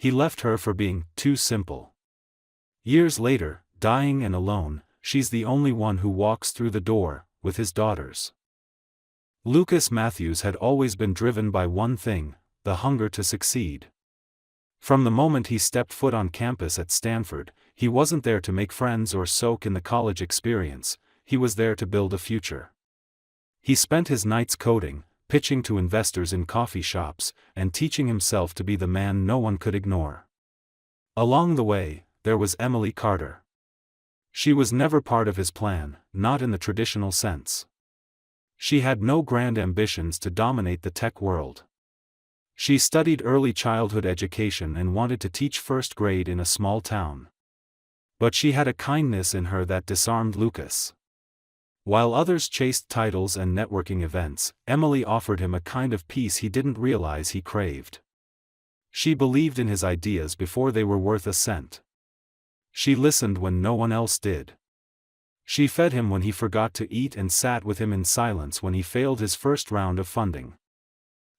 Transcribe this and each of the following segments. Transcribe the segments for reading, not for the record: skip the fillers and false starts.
He left her for being too simple. Years later, dying and alone, she's the only one who walks through the door, with his daughters. Lucas Matthews had always been driven by one thing: the hunger to succeed. From the moment he stepped foot on campus at Stanford, he wasn't there to make friends or soak in the college experience, he was there to build a future. He spent his nights coding, pitching to investors in coffee shops, and teaching himself to be the man no one could ignore. Along the way, there was Emily Carter. She was never part of his plan, not in the traditional sense. She had no grand ambitions to dominate the tech world. She studied early childhood education and wanted to teach first grade in a small town. But she had a kindness in her that disarmed Lucas. While others chased titles and networking events, Emily offered him a kind of peace he didn't realize he craved. She believed in his ideas before they were worth a cent. She listened when no one else did. She fed him when he forgot to eat and sat with him in silence when he failed his first round of funding.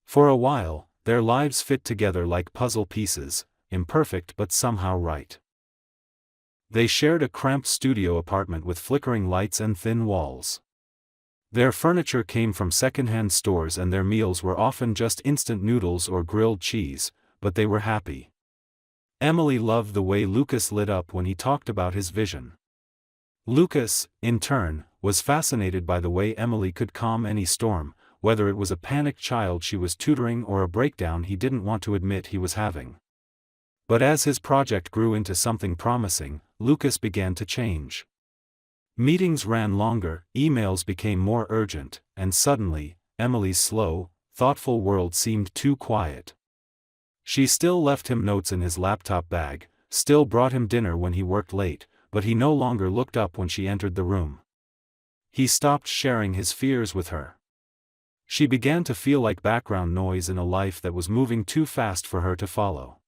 For a while, their lives fit together like puzzle pieces, imperfect but somehow right. They shared a cramped studio apartment with flickering lights and thin walls. Their furniture came from secondhand stores and their meals were often just instant noodles or grilled cheese, but they were happy. Emily loved the way Lucas lit up when he talked about his vision. Lucas, in turn, was fascinated by the way Emily could calm any storm, whether it was a panicked child she was tutoring or a breakdown he didn't want to admit he was having. But as his project grew into something promising, Lucas began to change. Meetings ran longer, emails became more urgent, and suddenly, Emily's slow, thoughtful world seemed too quiet. She still left him notes in his laptop bag, still brought him dinner when he worked late, but he no longer looked up when she entered the room. He stopped sharing his fears with her. She began to feel like background noise in a life that was moving too fast for her to follow.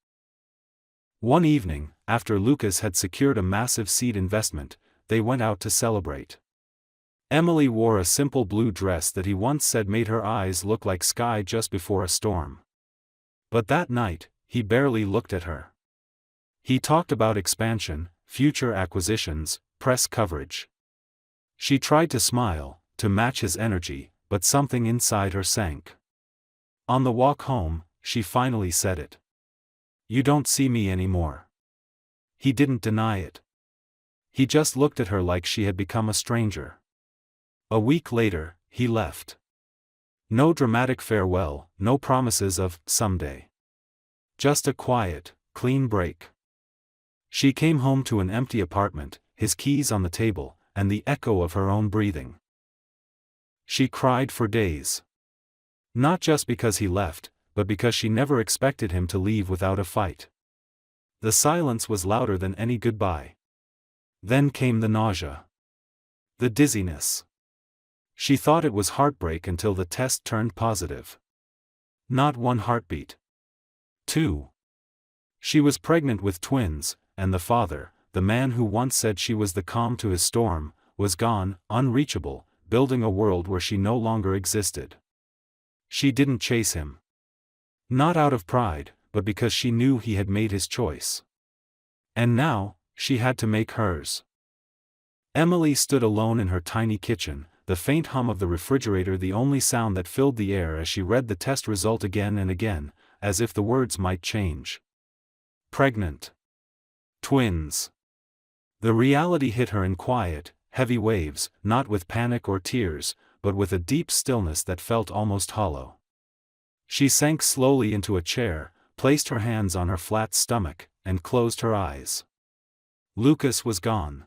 One evening, after Lucas had secured a massive seed investment, they went out to celebrate. Emily wore a simple blue dress that he once said made her eyes look like sky just before a storm. But that night, he barely looked at her. He talked about expansion, future acquisitions, press coverage. She tried to smile, to match his energy, but something inside her sank. On the walk home, she finally said it. "You don't see me anymore." He didn't deny it. He just looked at her like she had become a stranger. A week later, he left. No dramatic farewell, no promises of someday. Just a quiet, clean break. She came home to an empty apartment, his keys on the table, and the echo of her own breathing. She cried for days. Not just because he left, but because she never expected him to leave without a fight. The silence was louder than any goodbye. Then came the nausea. The dizziness. She thought it was heartbreak until the test turned positive. Not one heartbeat. 2. She was pregnant with twins, and the father, the man who once said she was the calm to his storm, was gone, unreachable, building a world where she no longer existed. She didn't chase him. Not out of pride, but because she knew he had made his choice. And now, she had to make hers. Emily stood alone in her tiny kitchen, the faint hum of the refrigerator the only sound that filled the air as she read the test result again and again, as if the words might change. Pregnant. Twins. The reality hit her in quiet, heavy waves, not with panic or tears, but with a deep stillness that felt almost hollow. She sank slowly into a chair, placed her hands on her flat stomach, and closed her eyes. Lucas was gone.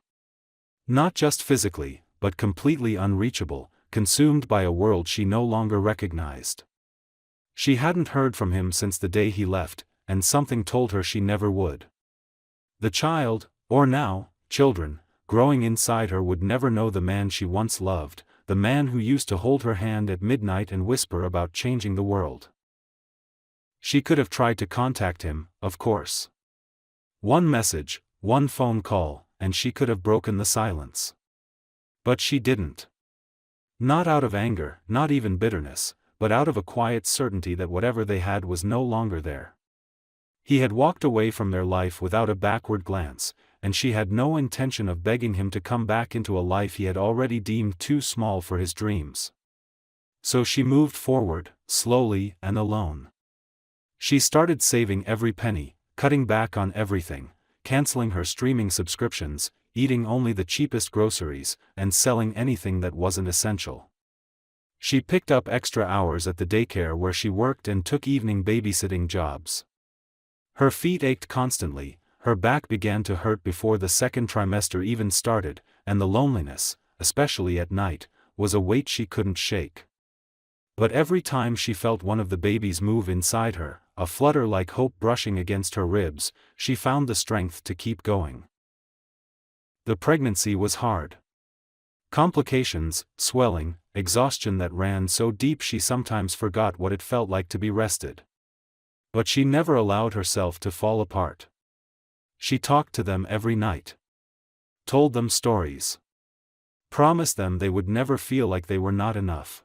Not just physically, but completely unreachable, consumed by a world she no longer recognized. She hadn't heard from him since the day he left, and something told her she never would. The child, or now, children, growing inside her would never know the man she once loved, the man who used to hold her hand at midnight and whisper about changing the world. She could have tried to contact him, of course. One message, one phone call, and she could have broken the silence. But she didn't. Not out of anger, not even bitterness, but out of a quiet certainty that whatever they had was no longer there. He had walked away from their life without a backward glance, and she had no intention of begging him to come back into a life he had already deemed too small for his dreams. So she moved forward, slowly and alone. She started saving every penny, cutting back on everything, canceling her streaming subscriptions, eating only the cheapest groceries, and selling anything that wasn't essential. She picked up extra hours at the daycare where she worked and took evening babysitting jobs. Her feet ached constantly, her back began to hurt before the second trimester even started, and the loneliness, especially at night, was a weight she couldn't shake. But every time she felt one of the babies move inside her, a flutter like hope brushing against her ribs, she found the strength to keep going. The pregnancy was hard. Complications, swelling, exhaustion that ran so deep she sometimes forgot what it felt like to be rested. But she never allowed herself to fall apart. She talked to them every night. Told them stories. Promised them they would never feel like they were not enough.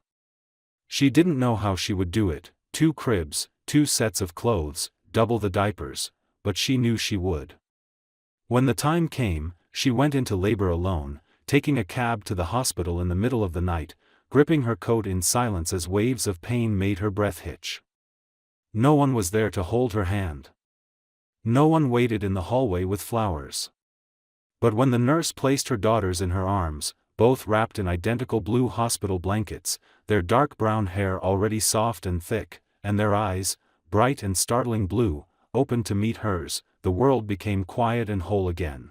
She didn't know how she would do it, 2 cribs, 2 sets of clothes, double the diapers, but she knew she would. When the time came, she went into labor alone, taking a cab to the hospital in the middle of the night, gripping her coat in silence as waves of pain made her breath hitch. No one was there to hold her hand. No one waited in the hallway with flowers. But when the nurse placed her daughters in her arms, both wrapped in identical blue hospital blankets, their dark brown hair already soft and thick, and their eyes, bright and startling blue, opened to meet hers, the world became quiet and whole again.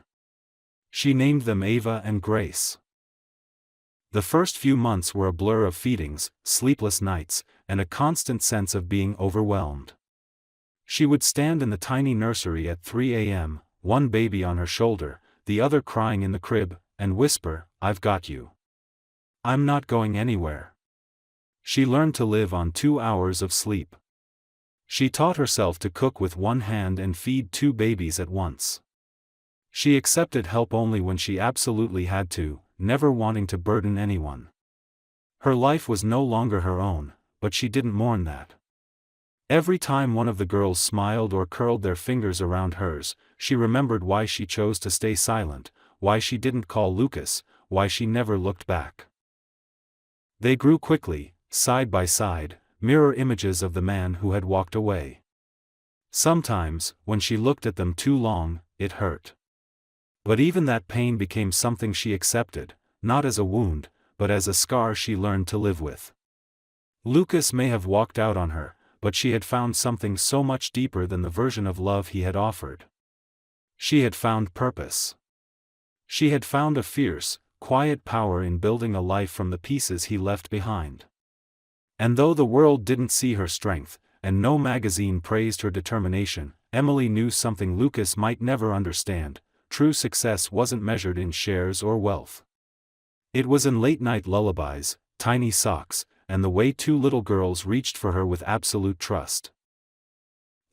She named them Ava and Grace. The first few months were a blur of feedings, sleepless nights, and a constant sense of being overwhelmed. She would stand in the tiny nursery at 3 a.m., one baby on her shoulder, the other crying in the crib, and whisper, "I've got you. I'm not going anywhere." She learned to live on 2 hours of sleep. She taught herself to cook with one hand and feed 2 babies at once. She accepted help only when she absolutely had to, never wanting to burden anyone. Her life was no longer her own, but she didn't mourn that. Every time one of the girls smiled or curled their fingers around hers, she remembered why she chose to stay silent, why she didn't call Lucas, why she never looked back. They grew quickly, side by side, mirror images of the man who had walked away. Sometimes, when she looked at them too long, it hurt. But even that pain became something she accepted, not as a wound, but as a scar she learned to live with. Lucas may have walked out on her, but she had found something so much deeper than the version of love he had offered. She had found purpose. She had found a fierce, quiet power in building a life from the pieces he left behind. And though the world didn't see her strength, and no magazine praised her determination, Emily knew something Lucas might never understand: true success wasn't measured in shares or wealth. It was in late-night lullabies, tiny socks, and the way 2 little girls reached for her with absolute trust.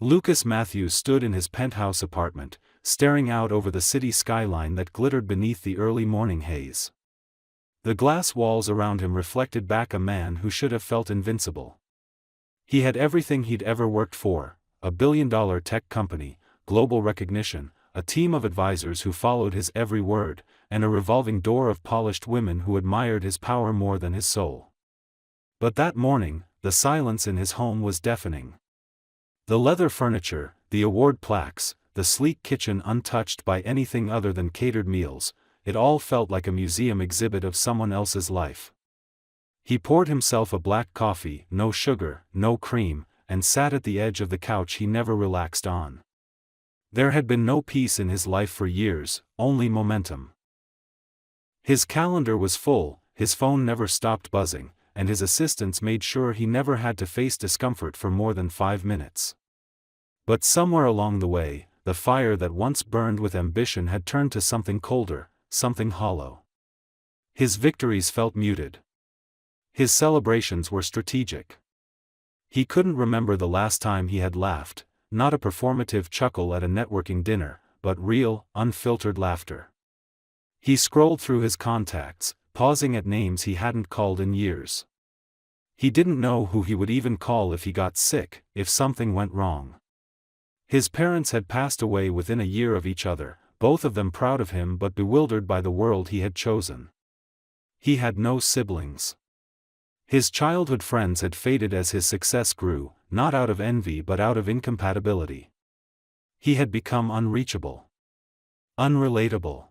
Lucas Matthews stood in his penthouse apartment, staring out over the city skyline that glittered beneath the early morning haze. The glass walls around him reflected back a man who should have felt invincible. He had everything he'd ever worked for: a billion-dollar tech company, global recognition, a team of advisors who followed his every word, and a revolving door of polished women who admired his power more than his soul. But that morning, the silence in his home was deafening. The leather furniture, the award plaques, the sleek kitchen untouched by anything other than catered meals, it all felt like a museum exhibit of someone else's life. He poured himself a black coffee, no sugar, no cream, and sat at the edge of the couch he never relaxed on. There had been no peace in his life for years, only momentum. His calendar was full, his phone never stopped buzzing, and his assistants made sure he never had to face discomfort for more than 5 minutes. But somewhere along the way, the fire that once burned with ambition had turned to something colder, something hollow. His victories felt muted. His celebrations were strategic. He couldn't remember the last time he had laughed, not a performative chuckle at a networking dinner, but real, unfiltered laughter. He scrolled through his contacts, pausing at names he hadn't called in years. He didn't know who he would even call if he got sick, if something went wrong. His parents had passed away within a year of each other, both of them proud of him but bewildered by the world he had chosen. He had no siblings. His childhood friends had faded as his success grew, not out of envy but out of incompatibility. He had become unreachable. Unrelatable.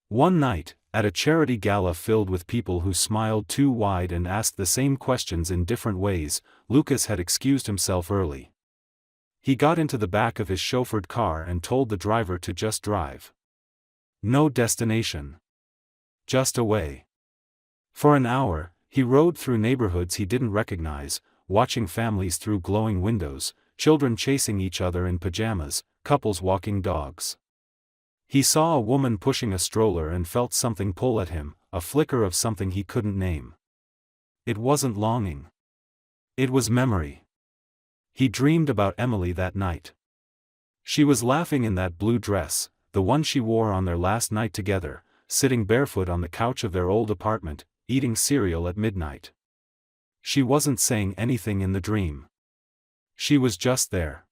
One night, at a charity gala filled with people who smiled too wide and asked the same questions in different ways, Lucas had excused himself early. He got into the back of his chauffeured car and told the driver to just drive. No destination. Just away. For an hour, he rode through neighborhoods he didn't recognize, watching families through glowing windows, children chasing each other in pajamas, couples walking dogs. He saw a woman pushing a stroller and felt something pull at him, a flicker of something he couldn't name. It wasn't longing. It was memory. He dreamed about Emily that night. She was laughing in that blue dress, the one she wore on their last night together, sitting barefoot on the couch of their old apartment, eating cereal at midnight. She wasn't saying anything in the dream. She was just there.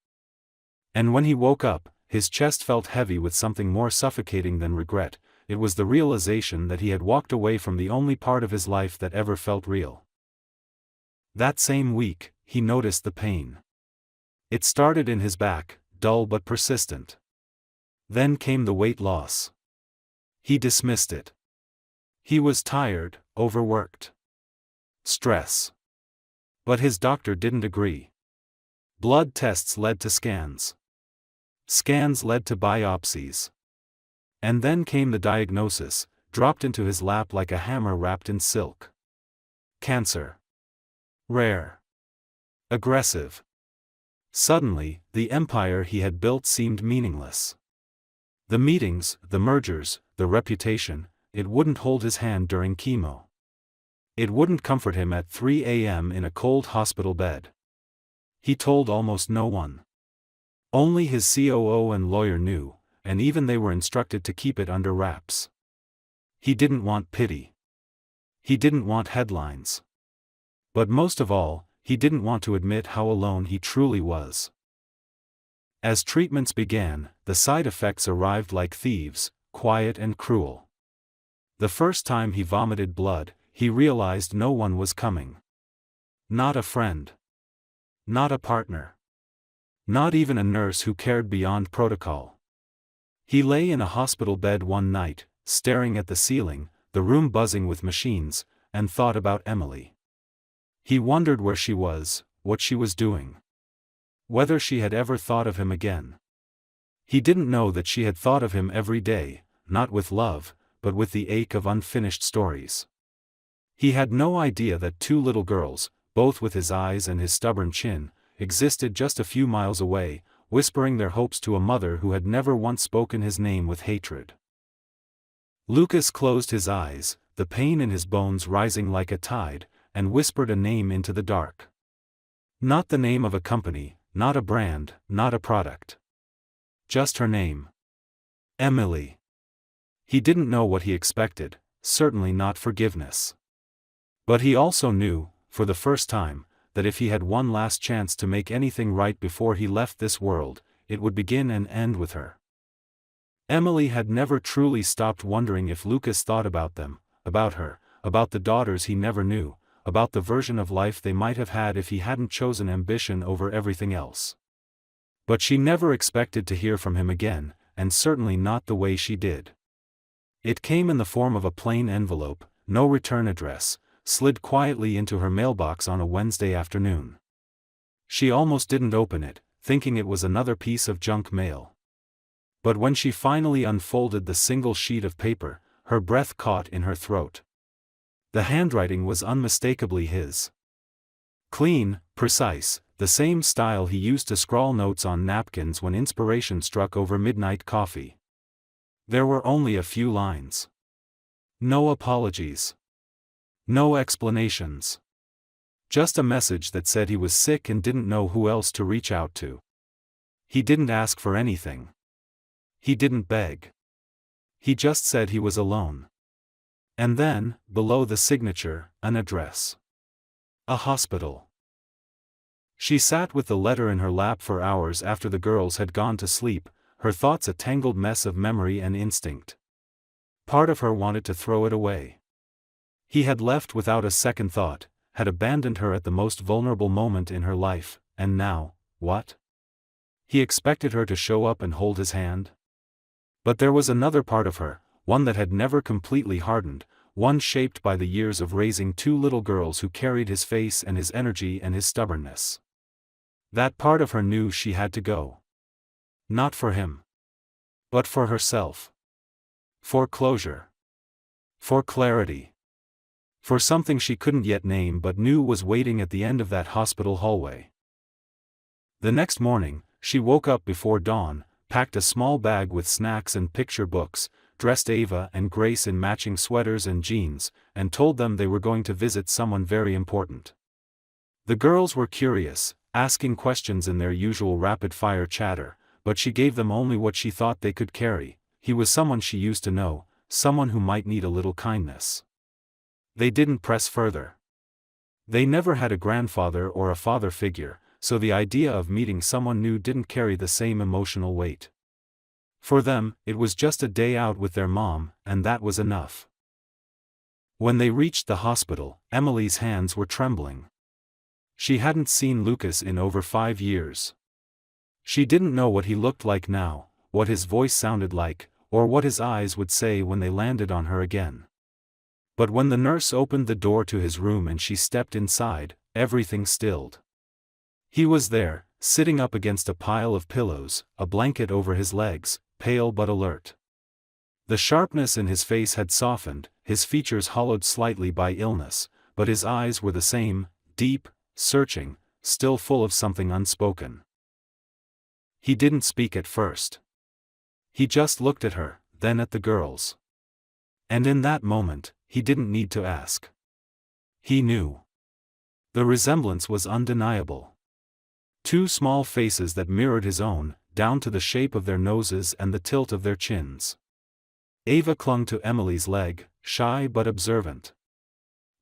And when he woke up, his chest felt heavy with something more suffocating than regret. It was the realization that he had walked away from the only part of his life that ever felt real. That same week, he noticed the pain. It started in his back, dull but persistent. Then came the weight loss. He dismissed it. He was tired, overworked. Stress. But his doctor didn't agree. Blood tests led to scans. Scans led to biopsies. And then came the diagnosis, dropped into his lap like a hammer wrapped in silk. Cancer. Rare. Aggressive. Suddenly, the empire he had built seemed meaningless. The meetings, the mergers, the reputation, it wouldn't hold his hand during chemo. It wouldn't comfort him at 3 a.m. in a cold hospital bed. He told almost no one. Only his COO and lawyer knew, and even they were instructed to keep it under wraps. He didn't want pity. He didn't want headlines. But most of all, he didn't want to admit how alone he truly was. As treatments began, the side effects arrived like thieves, quiet and cruel. The first time he vomited blood, he realized no one was coming. Not a friend. Not a partner. Not even a nurse who cared beyond protocol. He lay in a hospital bed one night, staring at the ceiling, the room buzzing with machines, and thought about Emily. He wondered where she was, what she was doing. Whether she had ever thought of him again. He didn't know that she had thought of him every day, not with love, but with the ache of unfinished stories. He had no idea that two little girls, both with his eyes and his stubborn chin, existed just a few miles away, whispering their hopes to a mother who had never once spoken his name with hatred. Lucas closed his eyes, the pain in his bones rising like a tide, and whispered a name into the dark. Not the name of a company, not a brand, not a product. Just her name. Emily. He didn't know what he expected, certainly not forgiveness. But he also knew, for the first time, that if he had one last chance to make anything right before he left this world, it would begin and end with her. Emily had never truly stopped wondering if Lucas thought about them, about her, about the daughters he never knew, about the version of life they might have had if he hadn't chosen ambition over everything else. But she never expected to hear from him again, and certainly not the way she did. It came in the form of a plain envelope, no return address, slid quietly into her mailbox on a Wednesday afternoon. She almost didn't open it, thinking it was another piece of junk mail. But when she finally unfolded the single sheet of paper, her breath caught in her throat. The handwriting was unmistakably his. Clean, precise, the same style he used to scrawl notes on napkins when inspiration struck over midnight coffee. There were only a few lines. No apologies. No explanations. Just a message that said he was sick and didn't know who else to reach out to. He didn't ask for anything. He didn't beg. He just said he was alone. And then, below the signature, an address. A hospital. She sat with the letter in her lap for hours after the girls had gone to sleep, her thoughts a tangled mess of memory and instinct. Part of her wanted to throw it away. He had left without a second thought, had abandoned her at the most vulnerable moment in her life, and now, what? He expected her to show up and hold his hand? But there was another part of her, one that had never completely hardened, one shaped by the years of raising two little girls who carried his face and his energy and his stubbornness. That part of her knew she had to go. Not for him. But for herself. For closure. For clarity. For something she couldn't yet name but knew was waiting at the end of that hospital hallway. The next morning, she woke up before dawn, packed a small bag with snacks and picture books, dressed Ava and Grace in matching sweaters and jeans, and told them they were going to visit someone very important. The girls were curious, asking questions in their usual rapid-fire chatter, but she gave them only what she thought they could carry. He was someone she used to know, someone who might need a little kindness. They didn't press further. They never had a grandfather or a father figure, so the idea of meeting someone new didn't carry the same emotional weight. For them, it was just a day out with their mom, and that was enough. When they reached the hospital, Emily's hands were trembling. She hadn't seen Lucas in over 5 years. She didn't know what he looked like now, what his voice sounded like, or what his eyes would say when they landed on her again. But when the nurse opened the door to his room and she stepped inside, everything stilled. He was there, sitting up against a pile of pillows, a blanket over his legs, pale but alert. The sharpness in his face had softened, his features hollowed slightly by illness, but his eyes were the same, deep, searching, still full of something unspoken. He didn't speak at first. He just looked at her, then at the girls. And in that moment, he didn't need to ask. He knew. The resemblance was undeniable. Two small faces that mirrored his own, down to the shape of their noses and the tilt of their chins. Ava clung to Emily's leg, shy but observant.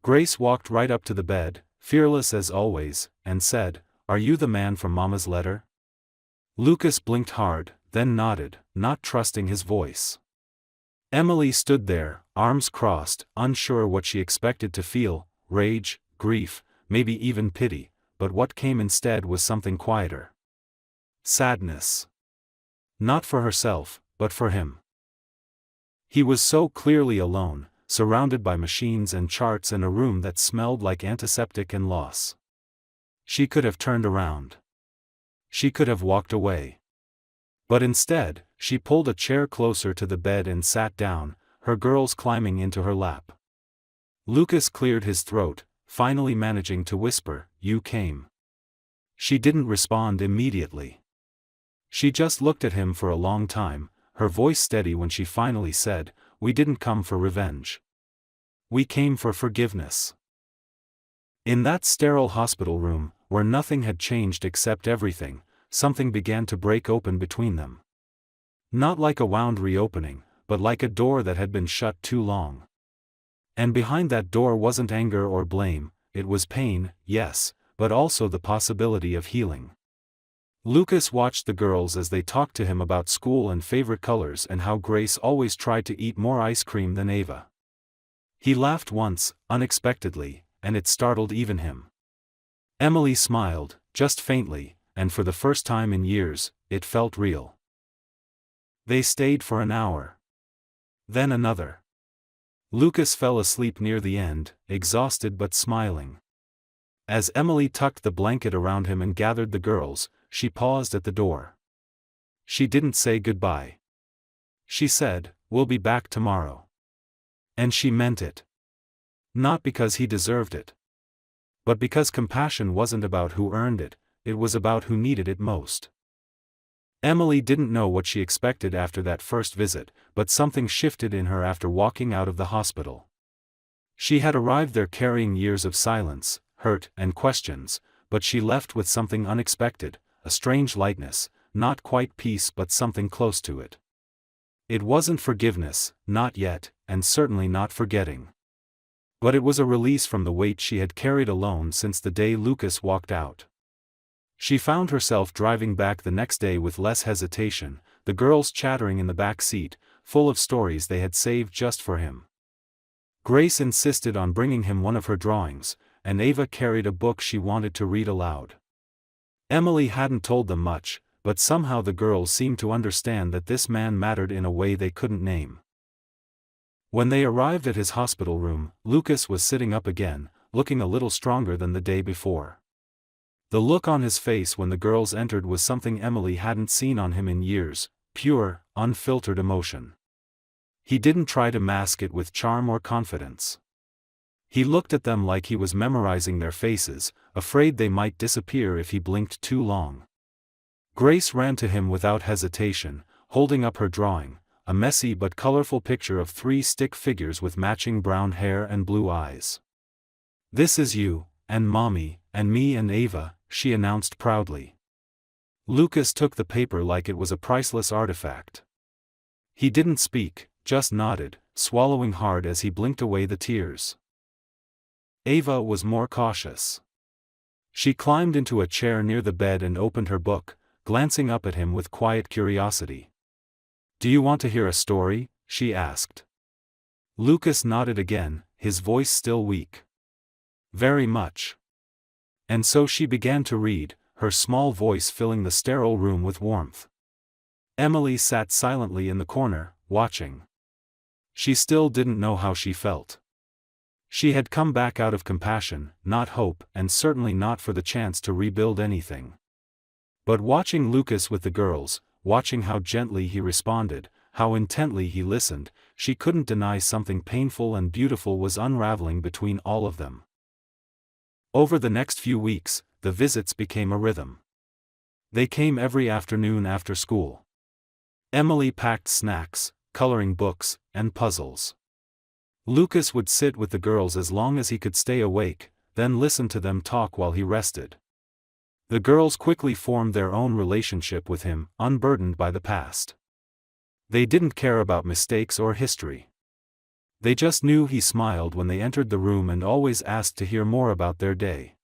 Grace walked right up to the bed, fearless as always, and said, "Are you the man from Mama's letter?" Lucas blinked hard, then nodded, not trusting his voice. Emily stood there, arms crossed, unsure what she expected to feel, rage, grief, maybe even pity, but what came instead was something quieter. Sadness. Not for herself, but for him. He was so clearly alone, surrounded by machines and charts and a room that smelled like antiseptic and loss. She could have turned around. She could have walked away. But instead, she pulled a chair closer to the bed and sat down, her girls climbing into her lap. Lucas cleared his throat, finally managing to whisper, "You came." She didn't respond immediately. She just looked at him for a long time, her voice steady when she finally said, "We didn't come for revenge. We came for forgiveness." In that sterile hospital room, where nothing had changed except everything, something began to break open between them. Not like a wound reopening, but like a door that had been shut too long. And behind that door wasn't anger or blame, it was pain, yes, but also the possibility of healing. Lucas watched the girls as they talked to him about school and favorite colors and how Grace always tried to eat more ice cream than Ava. He laughed once, unexpectedly, and it startled even him. Emily smiled, just faintly, and for the first time in years, it felt real. They stayed for an hour. Then another. Lucas fell asleep near the end, exhausted but smiling. As Emily tucked the blanket around him and gathered the girls, she paused at the door. She didn't say goodbye. She said, "We'll be back tomorrow." And she meant it. Not because he deserved it. But because compassion wasn't about who earned it, it was about who needed it most. Emily didn't know what she expected after that first visit, but something shifted in her after walking out of the hospital. She had arrived there carrying years of silence, hurt, and questions, but she left with something unexpected, a strange lightness, not quite peace but something close to it. It wasn't forgiveness, not yet, and certainly not forgetting. But it was a release from the weight she had carried alone since the day Lucas walked out. She found herself driving back the next day with less hesitation, the girls chattering in the back seat, full of stories they had saved just for him. Grace insisted on bringing him one of her drawings, and Ava carried a book she wanted to read aloud. Emily hadn't told them much, but somehow the girls seemed to understand that this man mattered in a way they couldn't name. When they arrived at his hospital room, Lucas was sitting up again, looking a little stronger than the day before. The look on his face when the girls entered was something Emily hadn't seen on him in years, pure, unfiltered emotion. He didn't try to mask it with charm or confidence. He looked at them like he was memorizing their faces, afraid they might disappear if he blinked too long. Grace ran to him without hesitation, holding up her drawing, a messy but colorful picture of 3 stick figures with matching brown hair and blue eyes. "This is you, and Mommy, and me and Ava," she announced proudly. Lucas took the paper like it was a priceless artifact. He didn't speak, just nodded, swallowing hard as he blinked away the tears. Ava was more cautious. She climbed into a chair near the bed and opened her book, glancing up at him with quiet curiosity. "Do you want to hear a story?" she asked. Lucas nodded again, his voice still weak. "Very much." And so she began to read, her small voice filling the sterile room with warmth. Emily sat silently in the corner, watching. She still didn't know how she felt. She had come back out of compassion, not hope, and certainly not for the chance to rebuild anything. But watching Lucas with the girls, watching how gently he responded, how intently he listened, she couldn't deny something painful and beautiful was unraveling between all of them. Over the next few weeks, the visits became a rhythm. They came every afternoon after school. Emily packed snacks, coloring books, and puzzles. Lucas would sit with the girls as long as he could stay awake, then listen to them talk while he rested. The girls quickly formed their own relationship with him, unburdened by the past. They didn't care about mistakes or history. They just knew he smiled when they entered the room and always asked to hear more about their day.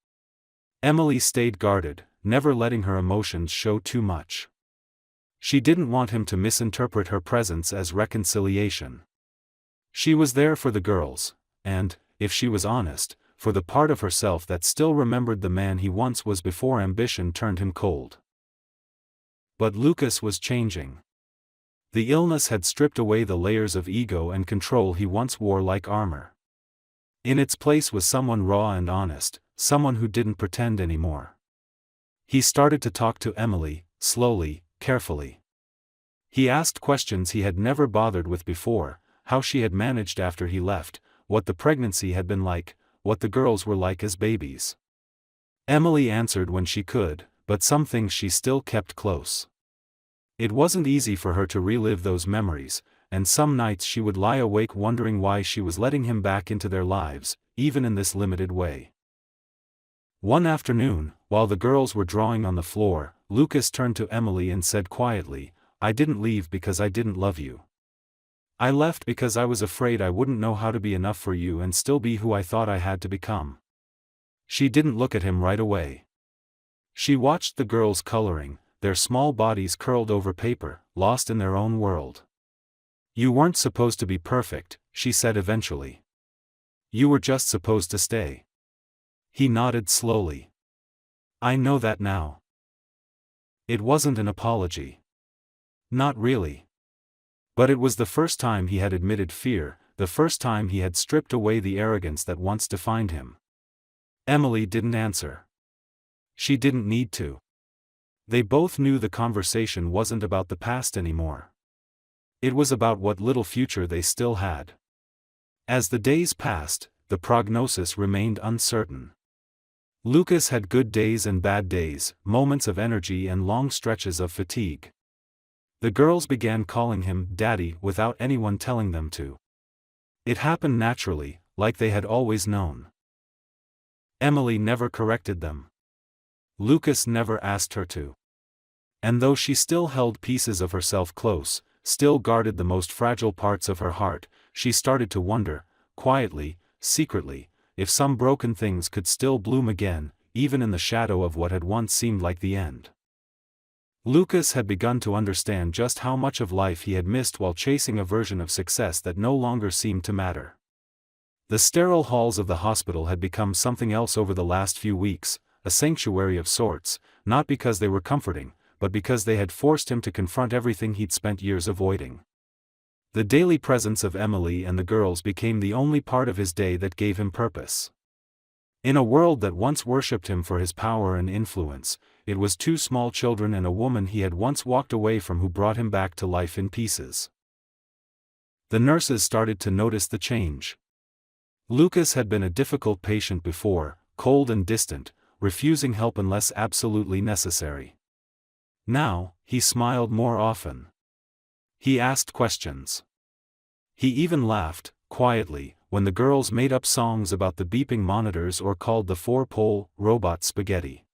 Emily stayed guarded, never letting her emotions show too much. She didn't want him to misinterpret her presence as reconciliation. She was there for the girls, and, if she was honest, for the part of herself that still remembered the man he once was before ambition turned him cold. But Lucas was changing. The illness had stripped away the layers of ego and control he once wore like armor. In its place was someone raw and honest, someone who didn't pretend anymore. He started to talk to Emily, slowly, carefully. He asked questions he had never bothered with before, how she had managed after he left, what the pregnancy had been like, what the girls were like as babies. Emily answered when she could, but some things she still kept close. It wasn't easy for her to relive those memories, and some nights she would lie awake wondering why she was letting him back into their lives, even in this limited way. One afternoon, while the girls were drawing on the floor, Lucas turned to Emily and said quietly, "I didn't leave because I didn't love you. I left because I was afraid I wouldn't know how to be enough for you and still be who I thought I had to become." She didn't look at him right away. She watched the girls coloring, their small bodies curled over paper, lost in their own world. "You weren't supposed to be perfect," she said eventually. "You were just supposed to stay." He nodded slowly. "I know that now." It wasn't an apology. Not really. But it was the first time he had admitted fear, the first time he had stripped away the arrogance that once defined him. Emily didn't answer. She didn't need to. They both knew the conversation wasn't about the past anymore. It was about what little future they still had. As the days passed, the prognosis remained uncertain. Lucas had good days and bad days, moments of energy and long stretches of fatigue. The girls began calling him Daddy without anyone telling them to. It happened naturally, like they had always known. Emily never corrected them. Lucas never asked her to. And though she still held pieces of herself close, still guarded the most fragile parts of her heart, she started to wonder, quietly, secretly, if some broken things could still bloom again, even in the shadow of what had once seemed like the end. Lucas had begun to understand just how much of life he had missed while chasing a version of success that no longer seemed to matter. The sterile halls of the hospital had become something else over the last few weeks, a sanctuary of sorts, not because they were comforting, but because they had forced him to confront everything he'd spent years avoiding. The daily presence of Emily and the girls became the only part of his day that gave him purpose. In a world that once worshipped him for his power and influence, it was two small children and a woman he had once walked away from who brought him back to life in pieces. The nurses started to notice the change. Lucas had been a difficult patient before, cold and distant, refusing help unless absolutely necessary. Now, he smiled more often. He asked questions. He even laughed, quietly, when the girls made up songs about the beeping monitors or called the four-pole robot spaghetti.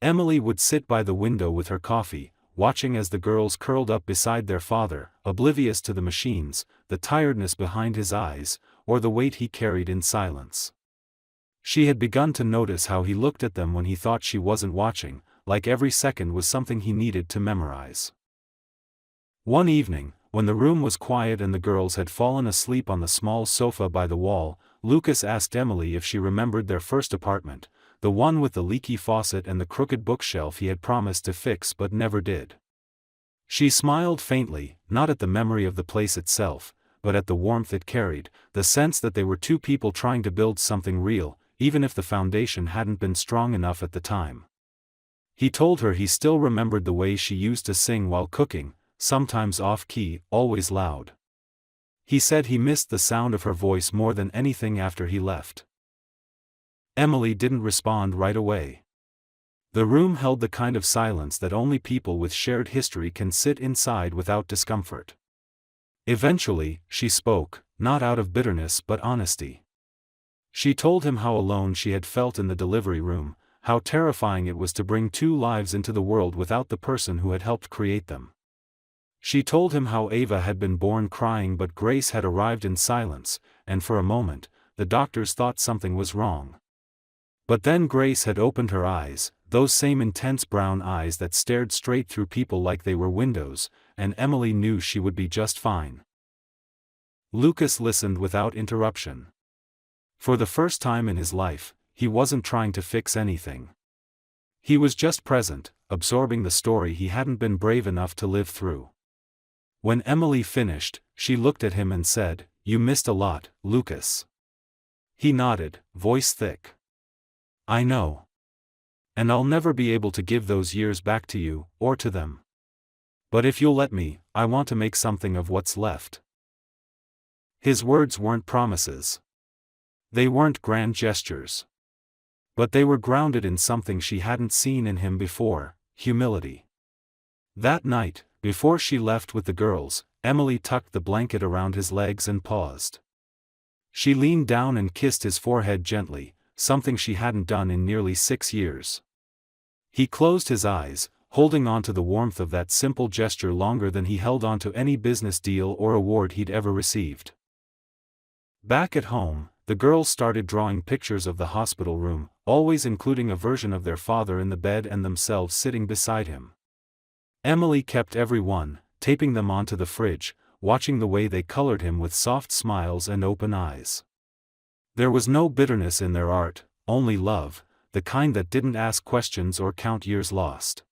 Emily would sit by the window with her coffee, watching as the girls curled up beside their father, oblivious to the machines, the tiredness behind his eyes, or the weight he carried in silence. She had begun to notice how he looked at them when he thought she wasn't watching, like every second was something he needed to memorize. One evening, when the room was quiet and the girls had fallen asleep on the small sofa by the wall, Lucas asked Emily if she remembered their first apartment, the one with the leaky faucet and the crooked bookshelf he had promised to fix but never did. She smiled faintly, not at the memory of the place itself, but at the warmth it carried, the sense that they were two people trying to build something real, even if the foundation hadn't been strong enough at the time. He told her he still remembered the way she used to sing while cooking, sometimes off-key, always loud. He said he missed the sound of her voice more than anything after he left. Emily didn't respond right away. The room held the kind of silence that only people with shared history can sit inside without discomfort. Eventually, she spoke, not out of bitterness but honesty. She told him how alone she had felt in the delivery room, how terrifying it was to bring two lives into the world without the person who had helped create them. She told him how Ava had been born crying but Grace had arrived in silence, and for a moment, the doctors thought something was wrong. But then Grace had opened her eyes, those same intense brown eyes that stared straight through people like they were windows, and Emily knew she would be just fine. Lucas listened without interruption. For the first time in his life, he wasn't trying to fix anything. He was just present, absorbing the story he hadn't been brave enough to live through. When Emily finished, she looked at him and said, "You missed a lot, Lucas." He nodded, voice thick. "I know. And I'll never be able to give those years back to you, or to them. But if you'll let me, I want to make something of what's left." His words weren't promises. They weren't grand gestures. But they were grounded in something she hadn't seen in him before, humility. That night, before she left with the girls, Emily tucked the blanket around his legs and paused. She leaned down and kissed his forehead gently, something she hadn't done in nearly 6 years. He closed his eyes, holding on to the warmth of that simple gesture longer than he held on to any business deal or award he'd ever received. Back at home, the girls started drawing pictures of the hospital room, always including a version of their father in the bed and themselves sitting beside him. Emily kept every one, taping them onto the fridge, watching the way they colored him with soft smiles and open eyes. There was no bitterness in their art, only love, the kind that didn't ask questions or count years lost.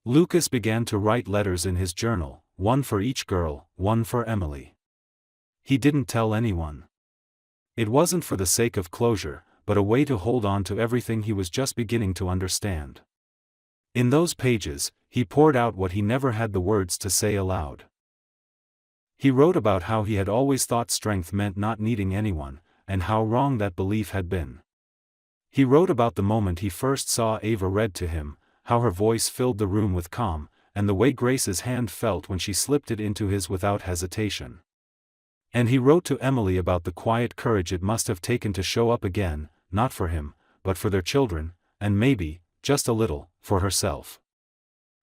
Lucas began to write letters in his journal, one for each girl, one for Emily. He didn't tell anyone. It wasn't for the sake of closure, but a way to hold on to everything he was just beginning to understand. In those pages, he poured out what he never had the words to say aloud. He wrote about how he had always thought strength meant not needing anyone, and how wrong that belief had been. He wrote about the moment he first saw Ava read to him, how her voice filled the room with calm, and the way Grace's hand felt when she slipped it into his without hesitation. And he wrote to Emily about the quiet courage it must have taken to show up again, not for him, but for their children, and maybe, just a little, for herself.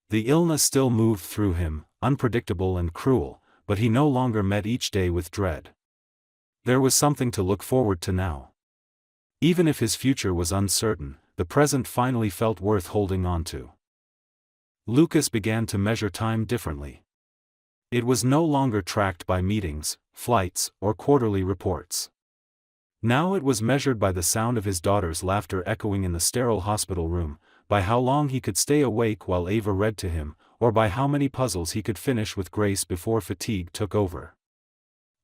The illness still moved through him, unpredictable and cruel, but he no longer met each day with dread. There was something to look forward to now. Even if his future was uncertain, the present finally felt worth holding on to. Lucas began to measure time differently. It was no longer tracked by meetings, flights, or quarterly reports. Now it was measured by the sound of his daughter's laughter echoing in the sterile hospital room, by how long he could stay awake while Ava read to him, or by how many puzzles he could finish with Grace before fatigue took over.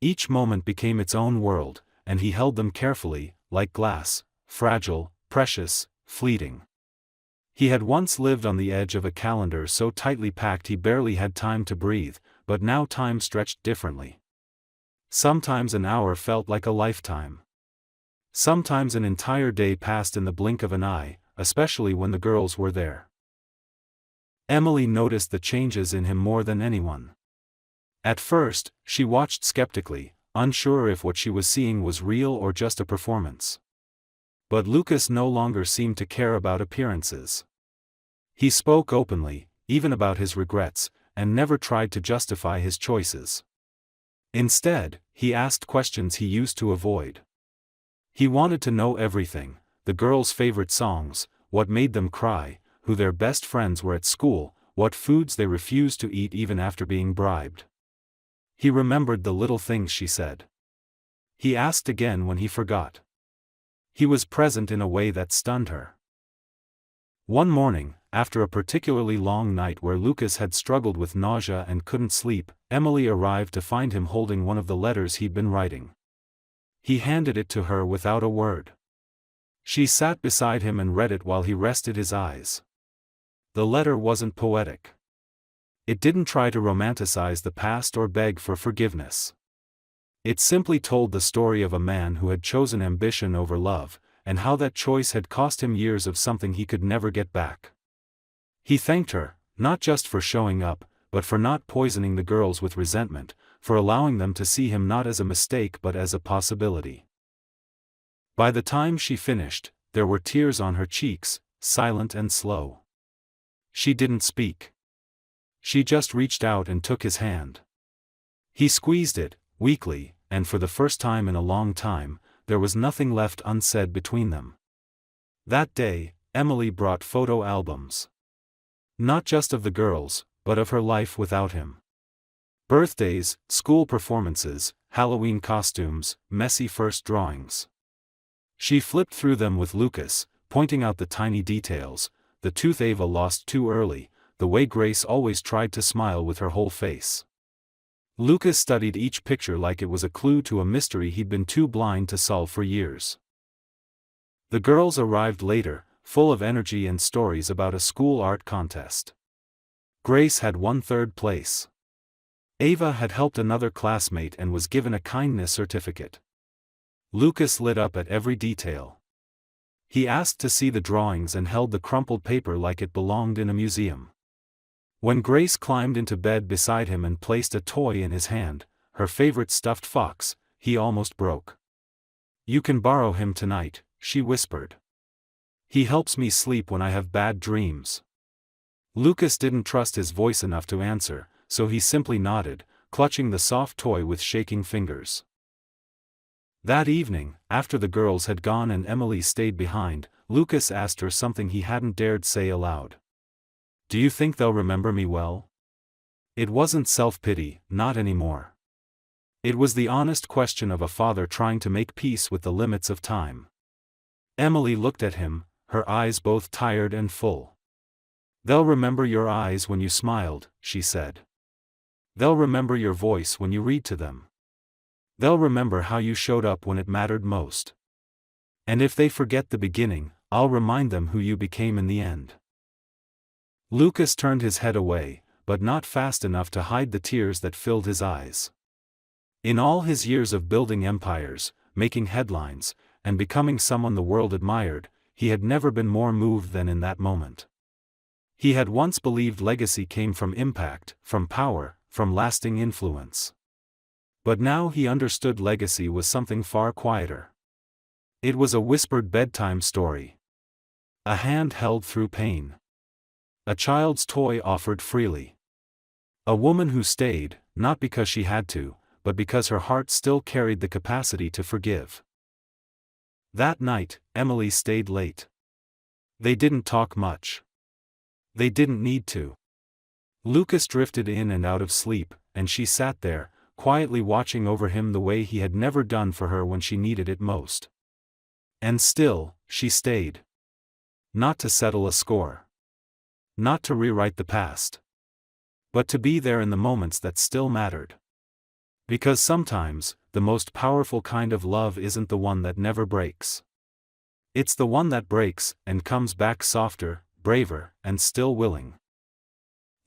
Each moment became its own world, and he held them carefully, like glass, fragile, precious, fleeting. He had once lived on the edge of a calendar so tightly packed he barely had time to breathe, but now time stretched differently. Sometimes an hour felt like a lifetime. Sometimes an entire day passed in the blink of an eye, especially when the girls were there. Emily noticed the changes in him more than anyone. At first, she watched skeptically, unsure if what she was seeing was real or just a performance. But Lucas no longer seemed to care about appearances. He spoke openly, even about his regrets, and never tried to justify his choices. Instead, he asked questions he used to avoid. He wanted to know everything: the girls' favorite songs, what made them cry, who their best friends were at school, what foods they refused to eat even after being bribed. He remembered the little things she said. He asked again when he forgot. He was present in a way that stunned her. One morning, after a particularly long night where Lucas had struggled with nausea and couldn't sleep, Emily arrived to find him holding one of the letters he'd been writing. He handed it to her without a word. She sat beside him and read it while he rested his eyes. The letter wasn't poetic. It didn't try to romanticize the past or beg for forgiveness. It simply told the story of a man who had chosen ambition over love, and how that choice had cost him years of something he could never get back. He thanked her, not just for showing up, but for not poisoning the girls with resentment, for allowing them to see him not as a mistake but as a possibility. By the time she finished, there were tears on her cheeks, silent and slow. She didn't speak. She just reached out and took his hand. He squeezed it, weakly, and for the first time in a long time, there was nothing left unsaid between them. That day, Emily brought photo albums. Not just of the girls, but of her life without him. Birthdays, school performances, Halloween costumes, messy first drawings. She flipped through them with Lucas, pointing out the tiny details: the tooth Ava lost too early, the way Grace always tried to smile with her whole face. Lucas studied each picture like it was a clue to a mystery he'd been too blind to solve for years. The girls arrived later, full of energy and stories about a school art contest. Grace had won third place. Ava had helped another classmate and was given a kindness certificate. Lucas lit up at every detail. He asked to see the drawings and held the crumpled paper like it belonged in a museum. When Grace climbed into bed beside him and placed a toy in his hand, her favorite stuffed fox, he almost broke. "You can borrow him tonight," she whispered. "He helps me sleep when I have bad dreams." Lucas didn't trust his voice enough to answer, so he simply nodded, clutching the soft toy with shaking fingers. That evening, after the girls had gone and Emily stayed behind, Lucas asked her something he hadn't dared say aloud. "Do you think they'll remember me well?" It wasn't self-pity, not anymore. It was the honest question of a father trying to make peace with the limits of time. Emily looked at him, her eyes both tired and full. "They'll remember your eyes when you smiled," she said. "They'll remember your voice when you read to them. They'll remember how you showed up when it mattered most. And if they forget the beginning, I'll remind them who you became in the end." Lucas turned his head away, but not fast enough to hide the tears that filled his eyes. In all his years of building empires, making headlines, and becoming someone the world admired, he had never been more moved than in that moment. He had once believed legacy came from impact, from power, from lasting influence. But now he understood legacy was something far quieter. It was a whispered bedtime story. A hand held through pain. A child's toy offered freely. A woman who stayed, not because she had to, but because her heart still carried the capacity to forgive. That night, Emily stayed late. They didn't talk much. They didn't need to. Lucas drifted in and out of sleep, and she sat there, quietly watching over him the way he had never done for her when she needed it most. And still, she stayed. Not to settle a score. Not to rewrite the past. But to be there in the moments that still mattered. Because sometimes, the most powerful kind of love isn't the one that never breaks. It's the one that breaks, and comes back softer, braver, and still willing.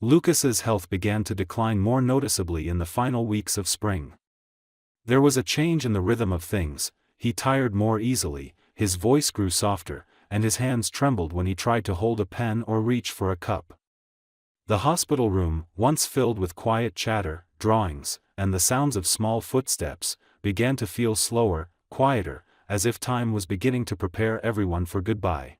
Lucas's health began to decline more noticeably in the final weeks of spring. There was a change in the rhythm of things. He tired more easily, his voice grew softer, and his hands trembled when he tried to hold a pen or reach for a cup. The hospital room, once filled with quiet chatter, drawings, and the sounds of small footsteps, began to feel slower, quieter, as if time was beginning to prepare everyone for goodbye.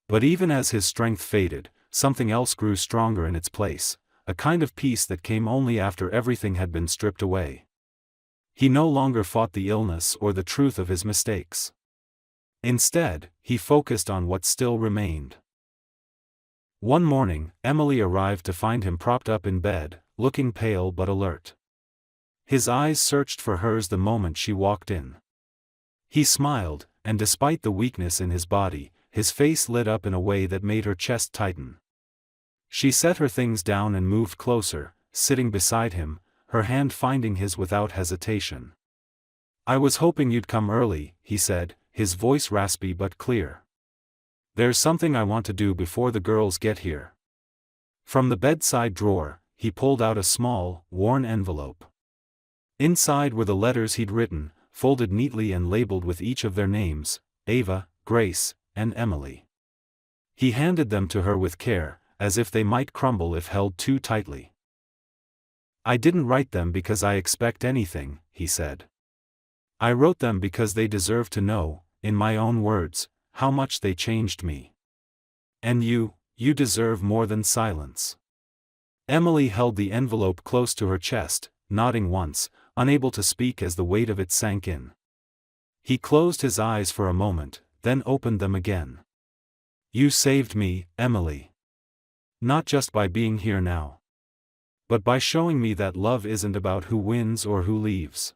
But even as his strength faded, something else grew stronger in its place, a kind of peace that came only after everything had been stripped away. He no longer fought the illness or the truth of his mistakes. Instead, he focused on what still remained. One morning, Emily arrived to find him propped up in bed, looking pale but alert. His eyes searched for hers the moment she walked in. He smiled, and despite the weakness in his body, his face lit up in a way that made her chest tighten. She set her things down and moved closer, sitting beside him, her hand finding his without hesitation. "I was hoping you'd come early," he said, his voice raspy but clear. "There's something I want to do before the girls get here." From the bedside drawer, he pulled out a small, worn envelope. Inside were the letters he'd written, folded neatly and labeled with each of their names, Ava, Grace, and Emily. He handed them to her with care, as if they might crumble if held too tightly. "I didn't write them because I expect anything," he said. "I wrote them because they deserve to know, in my own words, how much they changed me. And you deserve more than silence." Emily held the envelope close to her chest, nodding once, unable to speak as the weight of it sank in. He closed his eyes for a moment, then opened them again. "You saved me, Emily. Not just by being here now. But by showing me that love isn't about who wins or who leaves.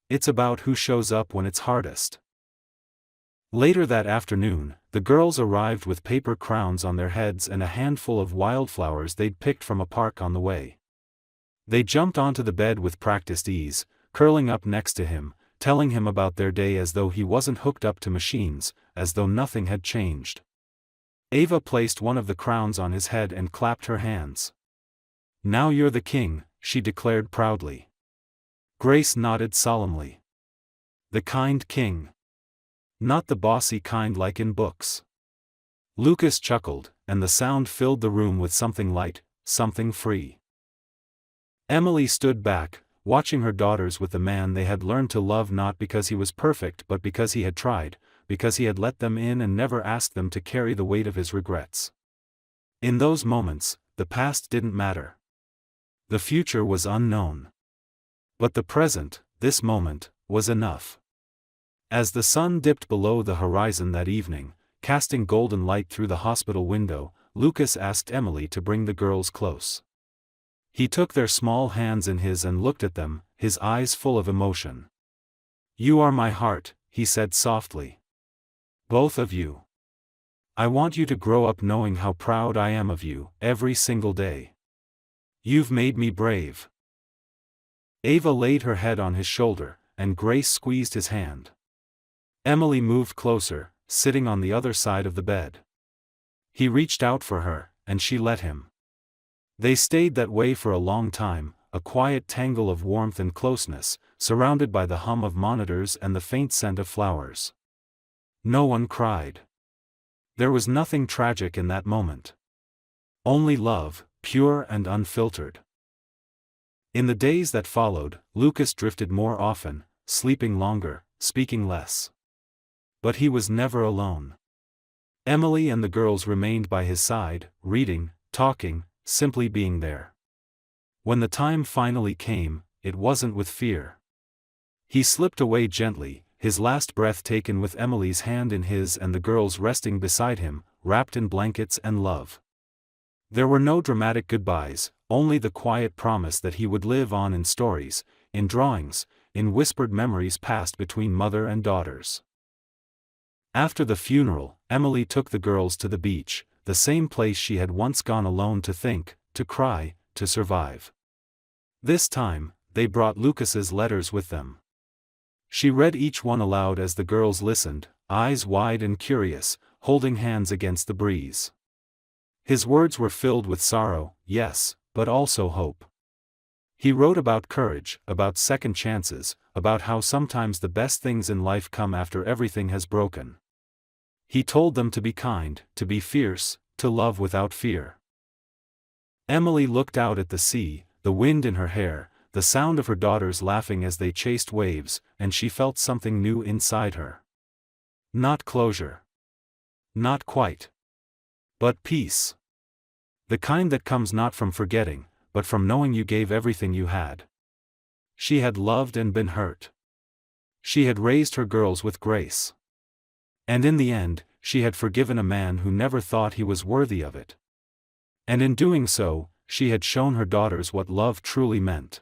It's about who shows up when it's hardest." Later that afternoon, the girls arrived with paper crowns on their heads and a handful of wildflowers they'd picked from a park on the way. They jumped onto the bed with practiced ease, curling up next to him, telling him about their day as though he wasn't hooked up to machines, as though nothing had changed. Ava placed one of the crowns on his head and clapped her hands. "Now you're the king," she declared proudly. Grace nodded solemnly. "The kind king. Not the bossy kind like in books." Lucas chuckled, and the sound filled the room with something light, something free. Emily stood back, watching her daughters with the man they had learned to love not because he was perfect but because he had tried, because he had let them in and never asked them to carry the weight of his regrets. In those moments, the past didn't matter. The future was unknown. But the present, this moment, was enough. As the sun dipped below the horizon that evening, casting golden light through the hospital window, Lucas asked Emily to bring the girls close. He took their small hands in his and looked at them, his eyes full of emotion. "You are my heart," he said softly. "Both of you. I want you to grow up knowing how proud I am of you, every single day. You've made me brave." Ava laid her head on his shoulder, and Grace squeezed his hand. Emily moved closer, sitting on the other side of the bed. He reached out for her, and she let him. They stayed that way for a long time, a quiet tangle of warmth and closeness, surrounded by the hum of monitors and the faint scent of flowers. No one cried. There was nothing tragic in that moment. Only love, pure and unfiltered. In the days that followed, Lucas drifted more often, sleeping longer, speaking less. But he was never alone. Emily and the girls remained by his side, reading, talking, simply being there. When the time finally came, it wasn't with fear. He slipped away gently, his last breath taken with Emily's hand in his and the girls resting beside him, wrapped in blankets and love. There were no dramatic goodbyes, only the quiet promise that he would live on in stories, in drawings, in whispered memories passed between mother and daughters. After the funeral, Emily took the girls to the beach, the same place she had once gone alone to think, to cry, to survive. This time, they brought Lucas's letters with them. She read each one aloud as the girls listened, eyes wide and curious, holding hands against the breeze. His words were filled with sorrow, yes, but also hope. He wrote about courage, about second chances, about how sometimes the best things in life come after everything has broken. He told them to be kind, to be fierce, to love without fear. Emily looked out at the sea, the wind in her hair, the sound of her daughters laughing as they chased waves, and she felt something new inside her. Not closure. Not quite. But peace. The kind that comes not from forgetting, but from knowing you gave everything you had. She had loved and been hurt. She had raised her girls with grace. And in the end, she had forgiven a man who never thought he was worthy of it. And in doing so, she had shown her daughters what love truly meant.